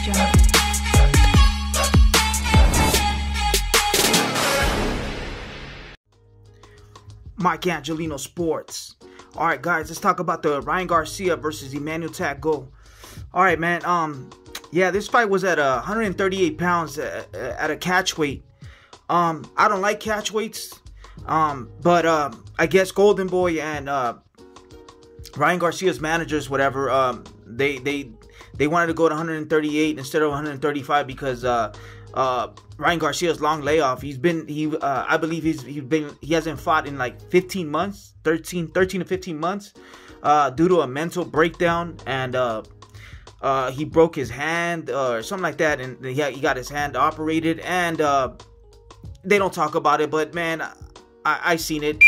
Jungle. Mike Angelino Sports. All right, guys, let's talk about the Ryan Garcia versus Emmanuel Tagoe. All right, man. Yeah, this fight was at 138 pounds at a catch weight. I don't like catch weights, but I guess Golden Boy and Ryan Garcia's managers, whatever, they wanted to go to 138 instead of 135 because Ryan Garcia's long layoff. I believe he hasn't fought in like 15 months, 13 to 15 months, due to a mental breakdown, and he broke his hand or something like that, and he got his hand operated, and they don't talk about it, but man, I seen it.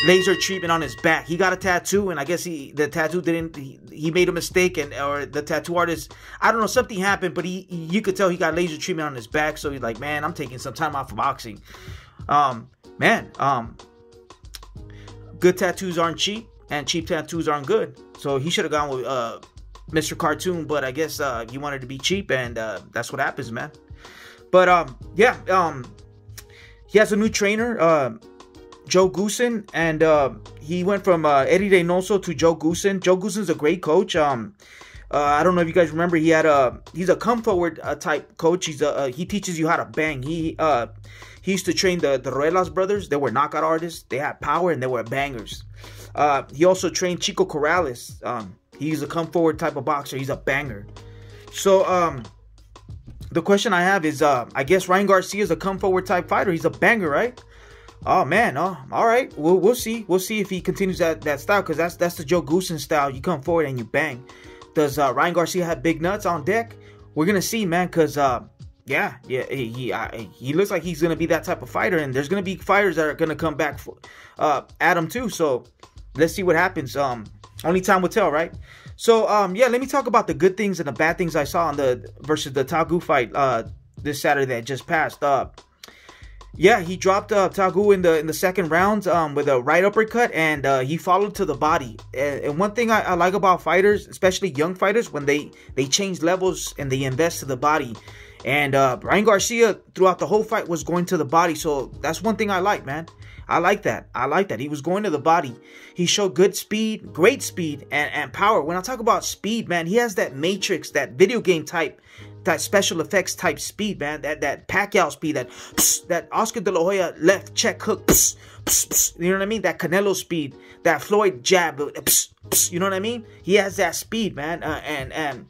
Laser treatment on his back. He got a tattoo, and I guess the tattoo didn't. He made a mistake, or the tattoo artist, I don't know, something happened, but you could tell he got laser treatment on his back. So he's like, man, I'm taking some time off of boxing. Good tattoos aren't cheap, and cheap tattoos aren't good. So he should have gone with Mr. Cartoon, but I guess he wanted to be cheap, and that's what happens, man. But yeah, he has a new trainer, Joe Goossen, and he went from Eddie Reynoso to Joe Goossen. Joe Goossen's a great coach. I don't know if you guys remember, he's a come forward type coach. He teaches you how to bang. He used to train the Ruelas brothers. They were knockout artists. They had power and they were bangers. He also trained Chico Corrales. He's a come forward type of boxer. He's a banger. So the question I have is, I guess Ryan Garcia is a come forward type fighter. He's a banger, right? Oh man, all right. We'll see. We'll see if he continues that style, because that's the Joe Goossen style. You come forward and you bang. Does Ryan Garcia have big nuts on deck? We're gonna see, man. Because yeah, he looks like he's gonna be that type of fighter, and there's gonna be fighters that are gonna come back at him too. So let's see what happens. Only time will tell, right? So yeah, let me talk about the good things and the bad things I saw on the versus the Tagoe fight this Saturday that just passed. Yeah, he dropped Tagoe in the second round with a right uppercut, and he followed to the body. And one thing I like about fighters, especially young fighters, when they change levels and they invest to the body. And Ryan Garcia throughout the whole fight was going to the body, so that's one thing I like, man. I like that. He was going to the body. He showed good speed, great speed, and power. When I talk about speed, man, he has that Matrix, that video game type, that special effects type speed, man. That Pacquiao speed, that Oscar De La Hoya left check hook, you know what I mean? That Canelo speed, that Floyd jab, you know what I mean? He has that speed, man. And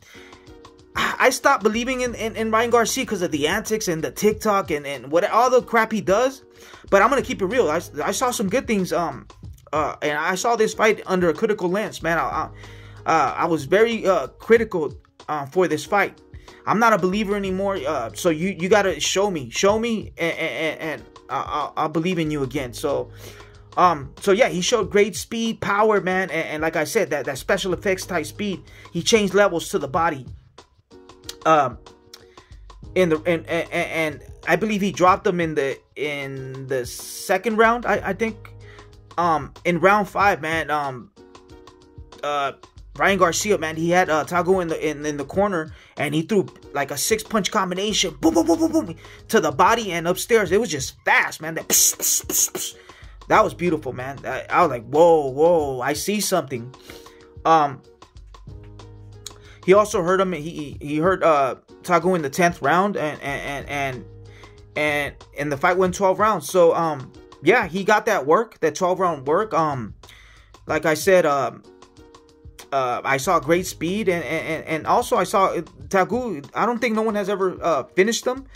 I stopped believing in Ryan Garcia because of the antics and the TikTok and what all the crap he does. But I'm gonna keep it real. I saw some good things. And I saw this fight under a critical lens, man. I was very critical for this fight. I'm not a believer anymore. So you gotta show me, and I'll believe in you again. So yeah, he showed great speed, power, man, and like I said, that special effects type speed. He changed levels to the body. And I believe he dropped him in the second round. I think in round 5, man. Ryan Garcia, man, he had Tagoe in the corner, and he threw like a 6-punch combination, boom, boom, boom, boom, boom, to the body and upstairs. It was just fast, man. That was beautiful, man. I was like, whoa, I see something. He also hurt him. He hurt Tagoe in the 10th round, and the fight went 12 rounds. So yeah, he got that work, that 12-round work. Like I said, I saw great speed, and also I saw Tagoe. I don't think no one has ever finished him.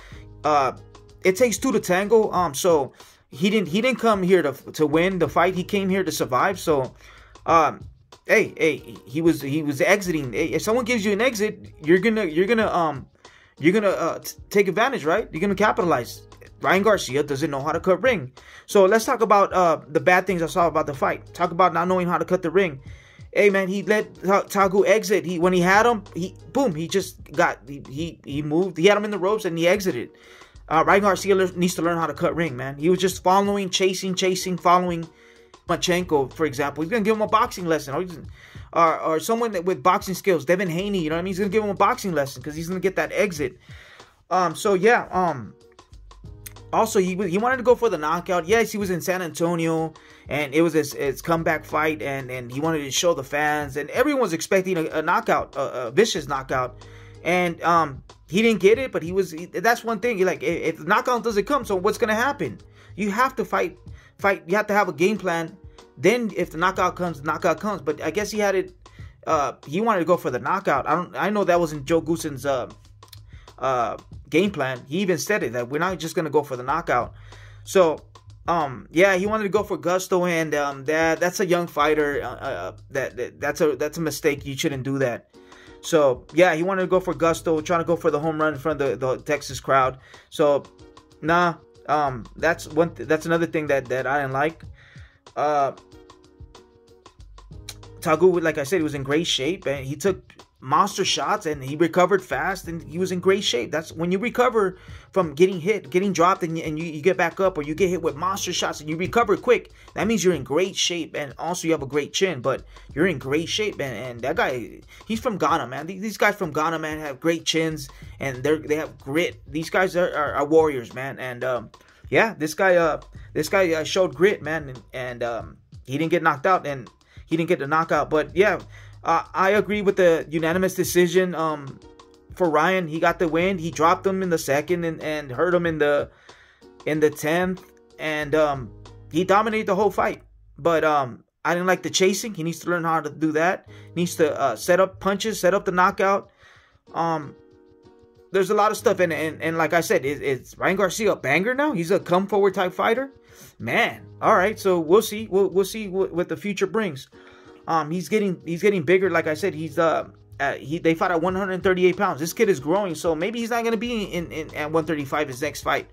It takes two to tango. So he didn't come here to win the fight. He came here to survive. So hey, he was exiting. Hey, if someone gives you an exit, you're gonna take advantage, right? You're gonna capitalize. Ryan Garcia doesn't know how to cut ring. So let's talk about the bad things I saw about the fight. Talk about not knowing how to cut the ring. Hey man, he let Tagoe exit. When he had him, he just got he moved. He had him in the ropes and he exited. Ryan Garcia needs to learn how to cut ring, man. He was just following, chasing, following Machenko, for example. He's gonna give him a boxing lesson. or someone with boxing skills, Devin Haney. You know what I mean? He's gonna give him a boxing lesson because he's gonna get that exit. So yeah. Also, he wanted to go for the knockout. Yes, he was in San Antonio, and it was his comeback fight, and he wanted to show the fans, and everyone was expecting a knockout, a vicious knockout, and he didn't get it. But that's one thing. Like, if the knockout doesn't come, so what's gonna happen? You have to fight. You have to have a game plan. Then, if the knockout comes, the knockout comes. But I guess he had it. He wanted to go for the knockout. I know that wasn't Joe Goossen's game plan. He even said it, that we're not just gonna go for the knockout. So yeah, he wanted to go for Gusto, and that's a young fighter. That's a mistake. You shouldn't do that. So yeah, he wanted to go for Gusto, trying to go for the home run in front of the Texas crowd. So nah, that's another thing that I didn't like. Tagu, like I said, he was in great shape, and he took monster shots, and he recovered fast, and he was in great shape. That's when you recover from getting hit, getting dropped, and you get back up, or you get hit with monster shots and you recover quick. That means you're in great shape, and also you have a great chin, but you're in great shape. And that guy, he's from Ghana, man. These guys from Ghana, man, have great chins, and they have grit. These guys are warriors, man. And yeah, this guy showed grit, man, and he didn't get knocked out, and he didn't get the knockout. But yeah, I agree with the unanimous decision for Ryan. He got the win. He dropped him in the second and hurt him in the 10th, and he dominated the whole fight. But I didn't like the chasing. He needs to learn how to do that. He needs to set up punches, set up the knockout. There's a lot of stuff, and like I said, is Ryan Garcia a banger now? He's a come forward type fighter, man. All right, so we'll see. We'll see what the future brings. He's getting bigger. Like I said, they fought at 138 pounds. This kid is growing, so maybe he's not going to be at 135 his next fight.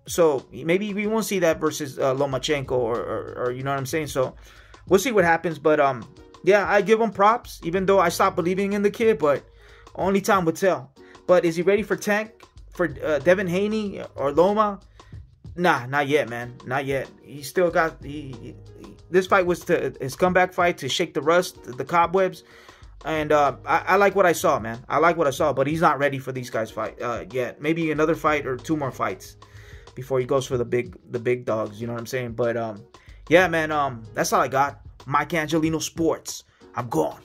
So maybe we won't see that versus Lomachenko or you know what I'm saying. So we'll see what happens. But yeah, I give him props, even though I stopped believing in the kid. But only time will tell. But is he ready for Tank, for Devin Haney or Loma? Nah, not yet, man. Not yet. He still got this fight was his comeback fight to shake the rust, the cobwebs, and I like what I saw, man. I like what I saw, but he's not ready for these guys' fight yet. Maybe another fight or 2 more fights before he goes for the big dogs. You know what I'm saying? But yeah, man. That's all I got. Mike Angelino Sports. I'm gone.